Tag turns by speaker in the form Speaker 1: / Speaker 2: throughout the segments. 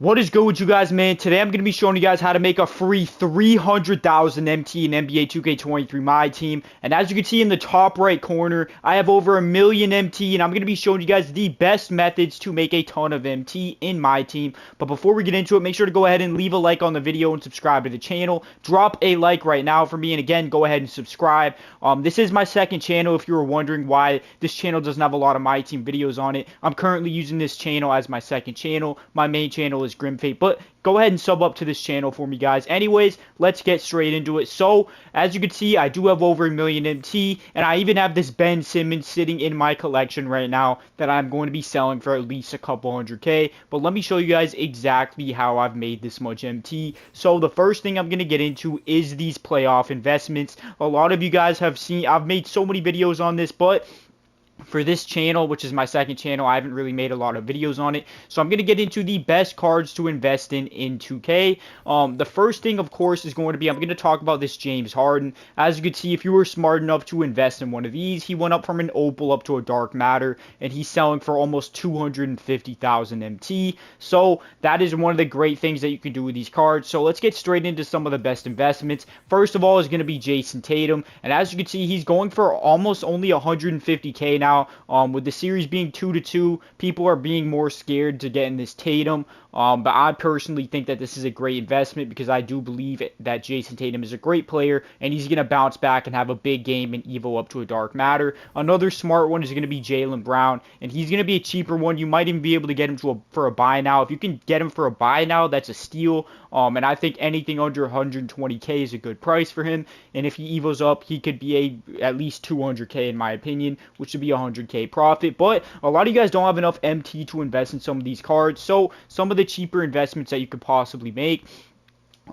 Speaker 1: What is good with you guys, man? Today I'm going to be showing you guys how to make a free 300,000 MT in NBA 2K23 Myteam. And as you can see in the top right corner, I have over 1,000,000 MT, and I'm going to be showing you guys the best methods to make a ton of MT in Myteam. But before we get into it, make sure to go ahead and leave a like on the video and subscribe to the channel. Drop a like right now for me, and again, go ahead and subscribe. This is my second channel if you were wondering why this channel doesn't have a lot of Myteam videos on it. I'm currently using this channel as my second channel. My main channel is Grimfate, but go ahead and sub up to this channel for me, guys. Anyways, let's get straight into it. So as you can see, I do have over 1,000,000 MT, and I even have this Ben Simmons sitting in my collection right now that I'm going to be selling for at least a couple 100K. But let me show you guys exactly how I've made this much MT. So the first thing I'm going to get into is these playoff investments. A lot of you guys have seen, I've made so many videos on this, but for this channel, which is my second channel, I haven't really made a lot of videos on it. So I'm going to get into the best cards to invest in 2K. The first thing, of course, is going to be, I'm going to talk about this James Harden. As you can see, if you were smart enough to invest in one of these, he went up from an opal up to a dark matter, and he's selling for almost 250,000 MT. So that is one of the great things that you can do with these cards. So let's get straight into some of the best investments. First of all is going to be Jason Tatum. And as you can see, he's going for almost only 150K now. With the series being 2-2, people are being more scared to get in this Tatum. But I personally think that this is a great investment because I do believe that Jason Tatum is a great player and he's going to bounce back and have a big game and evo up to a dark matter. Another smart one is going to be Jaylen Brown, and he's going to be a cheaper one. You might even be able to get him for a buy now. If you can get him for a buy now, that's a steal. And I think anything under 120K is a good price for him. And if he evos up, he could be at least 200K in my opinion, which would be 100K profit. But a lot of you guys don't have enough MT to invest in some of these cards, so some of the cheaper investments that you could possibly make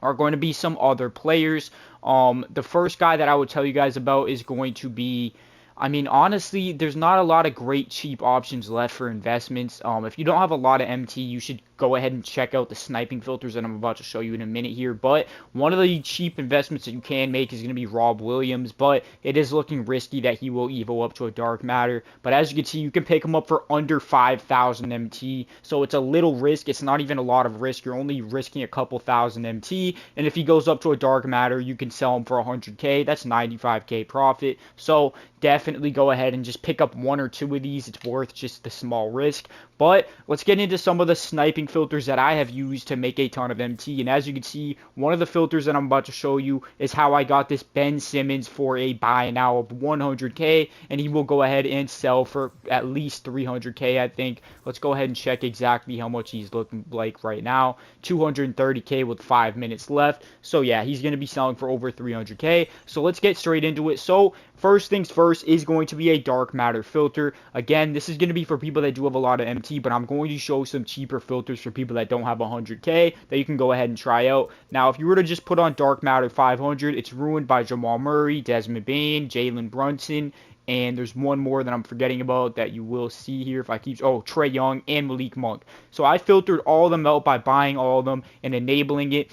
Speaker 1: are going to be some other players. The first guy that I would tell you guys about is going to be, I mean, honestly, there's not a lot of great cheap options left for investments. If you don't have a lot of MT, you should go ahead and check out the sniping filters that I'm about to show you in a minute here. But one of the cheap investments that you can make is going to be Rob Williams, but it is looking risky that he will evo up to a dark matter. But as you can see, you can pick him up for under 5,000 MT, so it's a little risk. It's not even a lot of risk. You're only risking a couple thousand MT, and if he goes up to a dark matter, you can sell him for 100K. That's 95K profit. So definitely go ahead and just pick up one or two of these. It's worth just the small risk. But let's get into some of the sniping filters that I have used to make a ton of MT. And as you can see, one of the filters that I'm about to show you is how I got this Ben Simmons for a buy now of 100K, and he will go ahead and sell for at least 300K, I think. Let's go ahead and check exactly how much he's looking like right now. 230K with 5 minutes left. So yeah, he's going to be selling for over 300K. So let's get straight into it. So first things first is going to be a dark matter filter. Again, this is going to be for people that do have a lot of MT, but I'm going to show some cheaper filters for people that don't have 100K that you can go ahead and try out. Now, if you were to just put on dark matter 500, it's ruined by Jamal Murray, Desmond Bane, Jalen Brunson, and there's one more that I'm forgetting about that you will see here if I keep, Trae Young and Malik Monk. So I filtered all of them out by buying all of them and enabling it.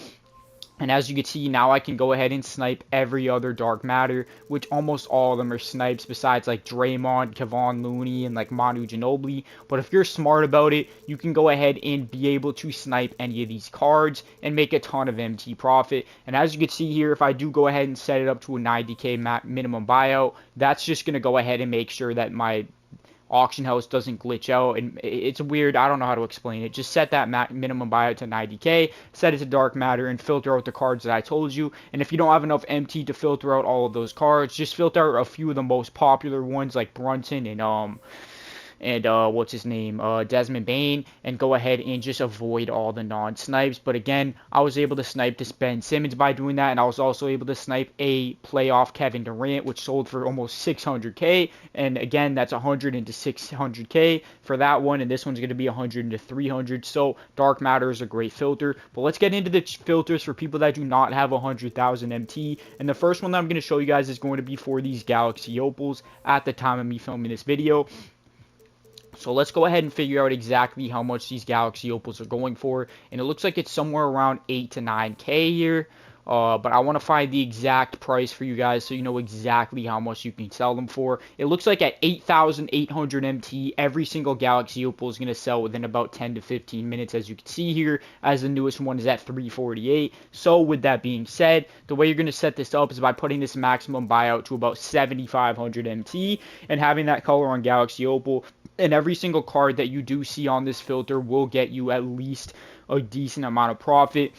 Speaker 1: And as you can see, now I can go ahead and snipe every other dark matter, which almost all of them are snipes besides like Draymond, Kevon Looney, and like Manu Ginobili. But if you're smart about it, you can go ahead and be able to snipe any of these cards and make a ton of MT profit. And as you can see here, if I do go ahead and set it up to a 90K minimum buyout, that's just going to go ahead and make sure that my auction house doesn't glitch out, and it's weird. I don't know how to explain it. Just set that minimum buyout to 90K, set it to dark matter, and filter out the cards that I told you. And if you don't have enough MT to filter out all of those cards, just filter out a few of the most popular ones like Brunson and what's his name, Desmond Bane, and go ahead and just avoid all the non-snipes. But again, I was able to snipe this Ben Simmons by doing that, and I was also able to snipe a playoff Kevin Durant, which sold for almost 600K, and again, that's 100 into 600K for that one, and this one's going to be 100 into 300, so dark matter is a great filter. But let's get into the filters for people that do not have 100,000 MT, and the first one that I'm going to show you guys is going to be for these Galaxy Opals at the time of me filming this video. So let's go ahead and figure out exactly how much these Galaxy Opals are going for. And it looks like it's somewhere around 8 to 9K here. But I want to find the exact price for you guys so you know exactly how much you can sell them for. It looks like at 8,800 MT, every single Galaxy Opal is going to sell within about 10 to 15 minutes, as you can see here, as the newest one is at 348. So with that being said, the way you're going to set this up is by putting this maximum buyout to about 7,500 MT and having that color on Galaxy Opal. And every single card that you do see on this filter will get you at least a decent amount of profit.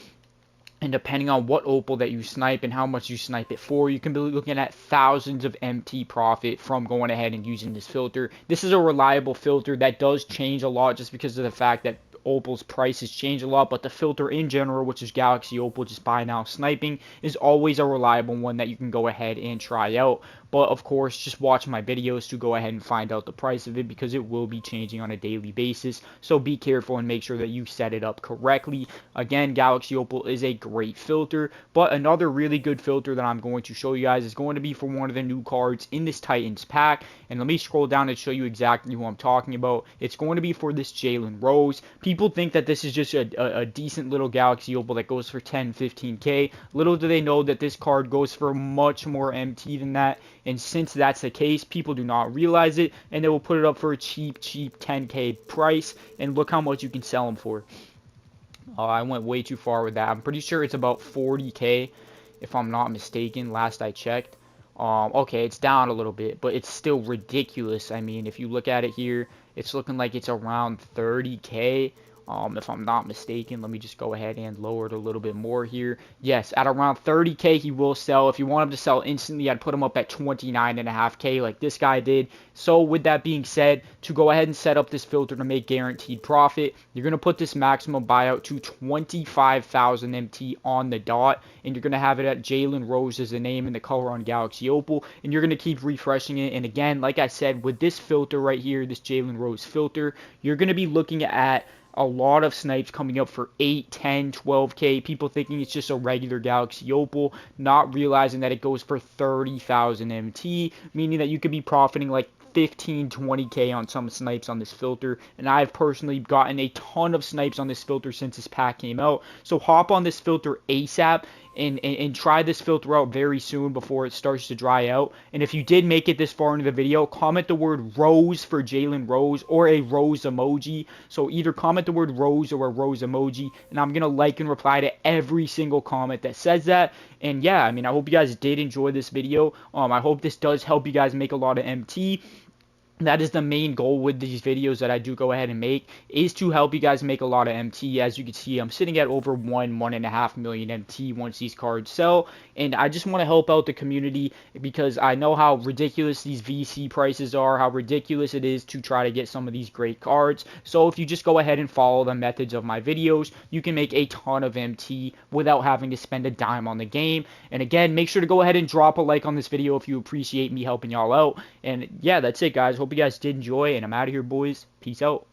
Speaker 1: And depending on what opal that you snipe and how much you snipe it for, you can be looking at thousands of MT profit from going ahead and using this filter. This is a reliable filter that does change a lot just because of the fact that opal's prices change a lot, but the filter in general, which is Galaxy Opal, just buy now sniping, is always a reliable one that you can go ahead and try out. But of course, just watch my videos to go ahead and find out the price of it, because it will be changing on a daily basis. So be careful and make sure that you set it up correctly. Again, Galaxy Opal is a great filter, but another really good filter that I'm going to show you guys is going to be for one of the new cards in this Titans pack. And let me scroll down and show you exactly who I'm talking about. It's going to be for this Jalen Rose. People think that this is just a decent little Galaxy Opal that goes for 10, 15k. Little do they know that this card goes for much more MT than that. And since that's the case, people do not realize it, and they will put it up for a cheap 10k price. And look how much you can sell them for. I went way too far with that. I'm pretty sure it's about 40k, if I'm not mistaken, last I checked. Okay, it's down a little bit, but it's still ridiculous. I mean, if you look at it here, it's looking like it's around 30k. If I'm not mistaken, let me just go ahead and lower it a little bit more here. Yes, at around 30k he will sell. If you want him to sell instantly, I'd put him up at 29.5k like this guy did. So with that being said, to go ahead and set up this filter to make guaranteed profit, you're going to put this maximum buyout to 25,000 MT on the dot, and you're going to have it at Jalen Rose as the name and the color on Galaxy Opal, and you're going to keep refreshing it. And again, like I said, with this filter right here, this Jalen Rose filter, you're going to be looking at a lot of snipes coming up for 8, 10, 12k. People thinking it's just a regular Galaxy Opal, not realizing that it goes for 30,000 MT, meaning that you could be profiting like 15, 20k on some snipes on this filter. And I've personally gotten a ton of snipes on this filter since this pack came out. So hop on this filter ASAP and try this filter out very soon before it starts to dry out. And if you did make it this far into the video, comment the word Rose for Jalen Rose, or a Rose emoji. So either comment the word Rose or a Rose emoji, and I'm gonna like and reply to every single comment that says that. And yeah, I mean, I hope you guys did enjoy this video. I hope this does help you guys make a lot of MT. That is the main goal with these videos that I do go ahead and make, is to help you guys make a lot of MT. As you can see, I'm sitting at over 1.5 million MT once these cards sell, and I just want to help out the community, because I know how ridiculous these VC prices are, how ridiculous it is to try to get some of these great cards. So if you just go ahead and follow the methods of my videos, you can make a ton of MT without having to spend a dime on the game. And again, make sure to go ahead and drop a like on this video if you appreciate me helping y'all out. And yeah, that's it, guys. Hope you guys did enjoy, and I'm out of here, boys. Peace out.